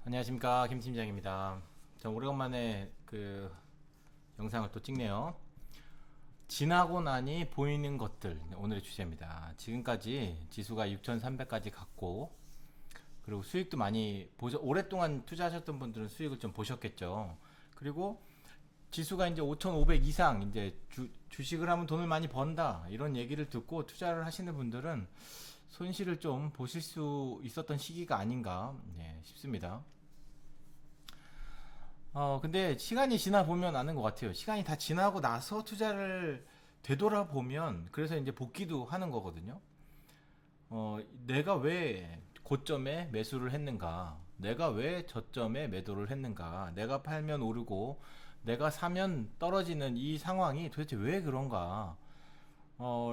안녕하십니까, 김 팀장입니다. 자, 오래간만에 영상을 또 찍네요. 지나고 나니 보이는 것들, 오늘의 주제입니다. 지금까지 지수가 6,300까지 갔고, 그리고 수익도 많이 오랫동안 투자하셨던 분들은 수익을 좀 보셨겠죠. 그리고 지수가 이제 5,500 이상 이제 주식을 하면 돈을 많이 번다, 이런 얘기를 듣고 투자를 하시는 분들은 손실을 좀 보실 수 있었던 시기가 아닌가 싶습니다. 근데 시간이 지나 보면 아는 것 같아요. 시간이 다 지나고 나서 투자를 되돌아보면, 그래서 이제 복귀도 하는 거거든요. 내가 왜 고점에 매수를 했는가? 내가 왜 저점에 매도를 했는가? 내가 팔면 오르고, 내가 사면 떨어지는 이 상황이 도대체 왜 그런가?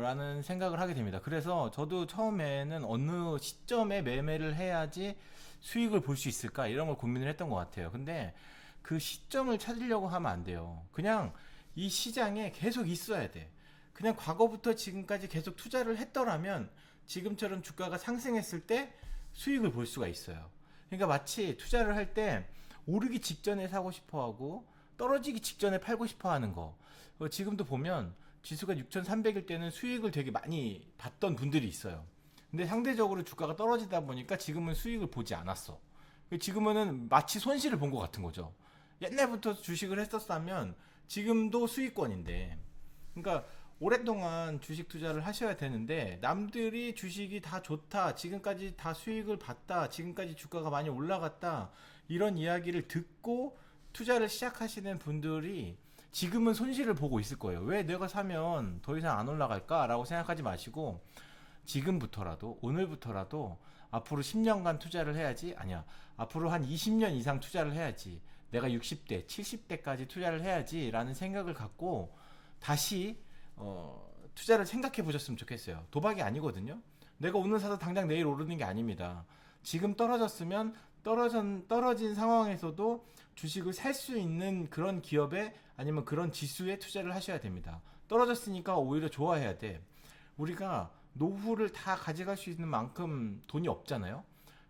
라는 생각을 하게 됩니다. 그래서 저도 처음에는 어느 시점에 매매를 해야지 수익을 볼 수 있을까? 이런 걸 고민을 했던 것 같아요. 근데 그 시점을 찾으려고 하면 안 돼요. 그냥 이 시장에 계속 있어야 돼. 그냥 과거부터 지금까지 계속 투자를 했더라면 지금처럼 주가가 상승했을 때 수익을 볼 수가 있어요. 그러니까 마치 투자를 할 때 오르기 직전에 사고 싶어 하고 떨어지기 직전에 팔고 싶어 하는 거. 지금도 보면 지수가 6,300일 때는 수익을 되게 많이 봤던 분들이 있어요. 근데 상대적으로 주가가 떨어지다 보니까 지금은 수익을 보지 않았어. 지금은 마치 손실을 본 것 같은 거죠. 옛날부터 주식을 했었다면 지금도 수익권인데, 그러니까 오랫동안 주식 투자를 하셔야 되는데, 남들이 주식이 다 좋다, 지금까지 다 수익을 봤다, 지금까지 주가가 많이 올라갔다, 이런 이야기를 듣고 투자를 시작하시는 분들이 지금은 손실을 보고 있을 거예요. 왜 내가 사면 더 이상 안 올라갈까? 라고 생각하지 마시고, 지금부터라도, 오늘부터라도 앞으로 10년간 투자를 해야지, 아니야, 앞으로 한 20년 이상 투자를 해야지, 내가 60대, 70대까지 투자를 해야지 라는 생각을 갖고 다시 투자를 생각해 보셨으면 좋겠어요. 도박이 아니거든요. 내가 오늘 사서 당장 내일 오르는 게 아닙니다. 지금 떨어졌으면 떨어진 상황에서도 주식을 살 수 있는 그런 기업에, 아니면 그런 지수에 투자를 하셔야 됩니다. 떨어졌으니까 오히려 좋아해야 돼. 우리가 노후를 다 가져갈 수 있는 만큼 돈이 없잖아요.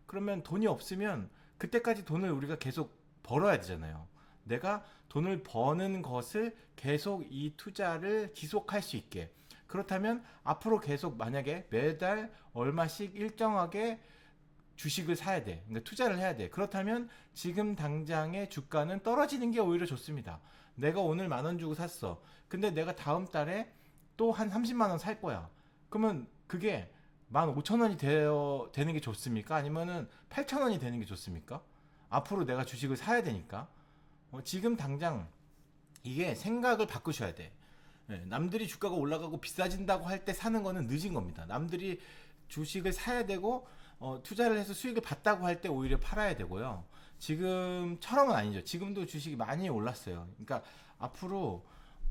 그러면 돈이 없으면 그때까지 돈을 우리가 계속 벌어야 되잖아요. 내가 돈을 버는 것을 계속 이 투자를 지속할 수 있게. 그렇다면 앞으로 계속 만약에 매달 얼마씩 일정하게 주식을 사야 돼. 그러니까 투자를 해야 돼. 그렇다면 지금 당장의 주가는 떨어지는 게 오히려 좋습니다. 내가 오늘 10,000원 주고 샀어. 근데 내가 다음 달에 또 한 30만 원 살 거야. 그러면 그게 15,000원이 되는 게 좋습니까? 아니면은 8,000원이 되는 게 좋습니까? 앞으로 내가 주식을 사야 되니까. 지금 당장 이게 생각을 바꾸셔야 돼. 남들이 주가가 올라가고 비싸진다고 할 때 사는 거는 늦은 겁니다. 남들이 주식을 사야 되고 투자를 해서 수익을 봤다고 할 때 오히려 팔아야 되고요. 지금처럼은 아니죠. 지금도 주식이 많이 올랐어요. 그러니까 앞으로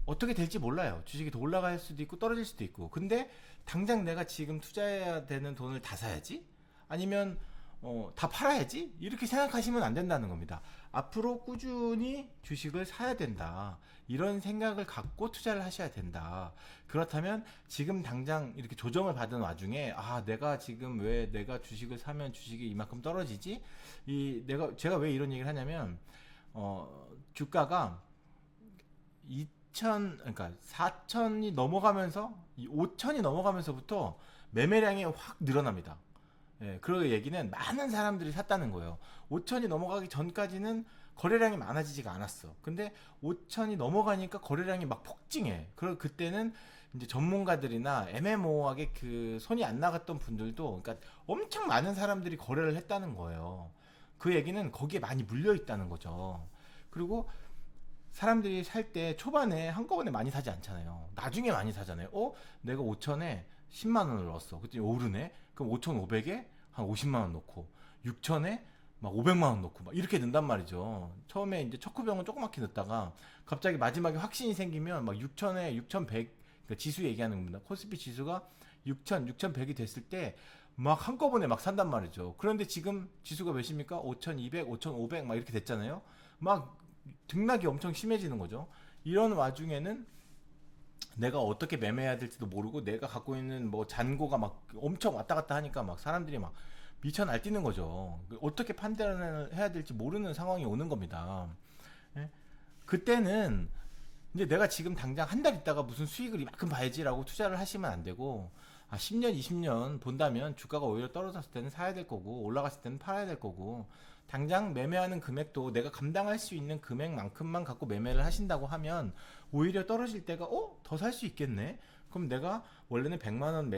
어떻게 될지 몰라요. 주식이 더 올라갈 수도 있고 떨어질 수도 있고. 근데 당장 내가 지금 투자해야 되는 돈을 다 사야지? 아니면 다 팔아야지? 이렇게 생각하시면 안 된다는 겁니다. 앞으로 꾸준히 주식을 사야 된다. 이런 생각을 갖고 투자를 하셔야 된다. 그렇다면 지금 당장 이렇게 조정을 받은 와중에, 내가 지금 왜 내가 주식을 사면 주식이 이만큼 떨어지지? 제가 왜 이런 얘기를 하냐면, 주가가 그러니까 4천이 넘어가면서, 5천이 넘어가면서부터 매매량이 확 늘어납니다. 그 얘기는 많은 사람들이 샀다는 거예요. 5천이 넘어가기 전까지는 거래량이 많아지지가 않았어. 근데 5천이 넘어가니까 거래량이 막 폭증해. 그때는 이제 전문가들이나 애매모호하게 그 손이 안 나갔던 분들도, 그러니까 엄청 많은 사람들이 거래를 했다는 거예요. 그 얘기는 거기에 많이 물려 있다는 거죠. 그리고 사람들이 살 때 초반에 한꺼번에 많이 사지 않잖아요. 나중에 많이 사잖아요. 내가 5천에 10만 원을 넣었어. 그랬더니 오르네? 그럼 5,500에 한 50만 원 넣고, 6천에 막 500만 원 넣고, 막 이렇게 넣는단 말이죠. 처음에 이제 척후병은 조그맣게 넣다가 갑자기 마지막에 확신이 생기면 막 6천에 6,100, 그러니까 지수 얘기하는 겁니다. 코스피 지수가 6천, 6,100이 됐을 때 막 한꺼번에 막 산단 말이죠. 그런데 지금 지수가 몇입니까? 5,200, 5,500 막 이렇게 됐잖아요. 막 등락이 엄청 심해지는 거죠. 이런 와중에는 내가 어떻게 매매해야 될지도 모르고, 내가 갖고 있는 뭐 잔고가 막 엄청 왔다 갔다 하니까 막 사람들이 막 미쳐 날뛰는 거죠. 어떻게 판단을 해야 될지 모르는 상황이 오는 겁니다. 예? 그때는 이제 내가 지금 당장 한 달 있다가 무슨 수익을 이만큼 봐야지라고 투자를 하시면 안 되고, 10년, 20년 본다면 주가가 오히려 떨어졌을 때는 사야 될 거고, 올라갔을 때는 팔아야 될 거고, 당장 매매하는 금액도 내가 감당할 수 있는 금액만큼만 갖고 매매를 하신다고 하면 오히려 떨어질 때가 더 살 수 있겠네. 그럼 내가 원래는 100만 원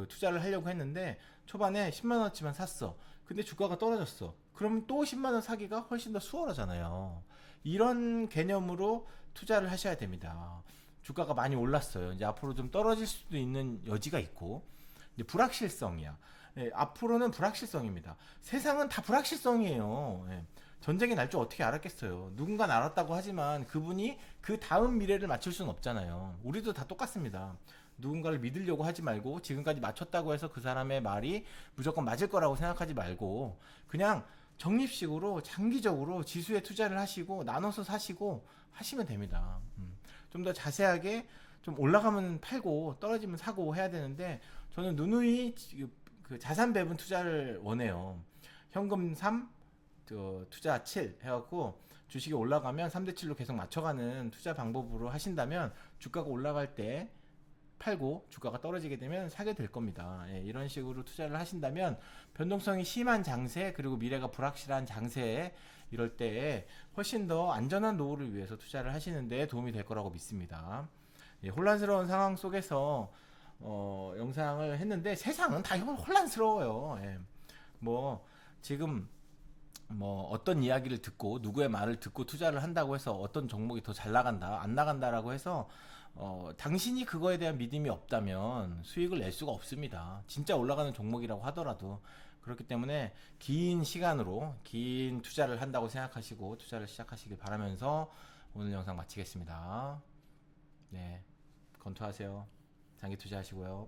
투자를 하려고 했는데 초반에 10만 원어치만 샀어. 근데 주가가 떨어졌어. 그럼 또 10만 원 사기가 훨씬 더 수월하잖아요. 이런 개념으로 투자를 하셔야 됩니다. 주가가 많이 올랐어요. 이제 앞으로 좀 떨어질 수도 있는 여지가 있고, 이제 불확실성이야. 예, 앞으로는 불확실성입니다. 세상은 다 불확실성이에요. 예, 전쟁이 날 줄 어떻게 알았겠어요. 누군가 알았다고 하지만 그분이 그 다음 미래를 맞출 수는 없잖아요. 우리도 다 똑같습니다. 누군가를 믿으려고 하지 말고, 지금까지 맞췄다고 해서 그 사람의 말이 무조건 맞을 거라고 생각하지 말고, 그냥 적립식으로 장기적으로 지수에 투자를 하시고 나눠서 사시고 하시면 됩니다. 좀 더 자세하게 좀 올라가면 팔고 떨어지면 사고 해야 되는데, 저는 누누이 그 자산 배분 투자를 원해요. 현금 3, 투자 7 해갖고 주식이 올라가면 3대 7로 계속 맞춰가는 투자 방법으로 하신다면 주가가 올라갈 때 팔고 주가가 떨어지게 되면 사게 될 겁니다. 예, 이런 식으로 투자를 하신다면 변동성이 심한 장세, 그리고 미래가 불확실한 장세에 이럴 때에 훨씬 더 안전한 노후를 위해서 투자를 하시는 데 도움이 될 거라고 믿습니다. 예, 혼란스러운 상황 속에서 영상을 했는데 세상은 다 혼란스러워요. 예. 뭐 지금 뭐 어떤 이야기를 듣고 누구의 말을 듣고 투자를 한다고 해서 어떤 종목이 더 잘 나간다 안 나간다라고 해서 당신이 그거에 대한 믿음이 없다면 수익을 낼 수가 없습니다. 진짜 올라가는 종목이라고 하더라도. 그렇기 때문에 긴 시간으로 긴 투자를 한다고 생각하시고 투자를 시작하시길 바라면서 오늘 영상 마치겠습니다. 네, 검토하세요. 장기 투자하시고요.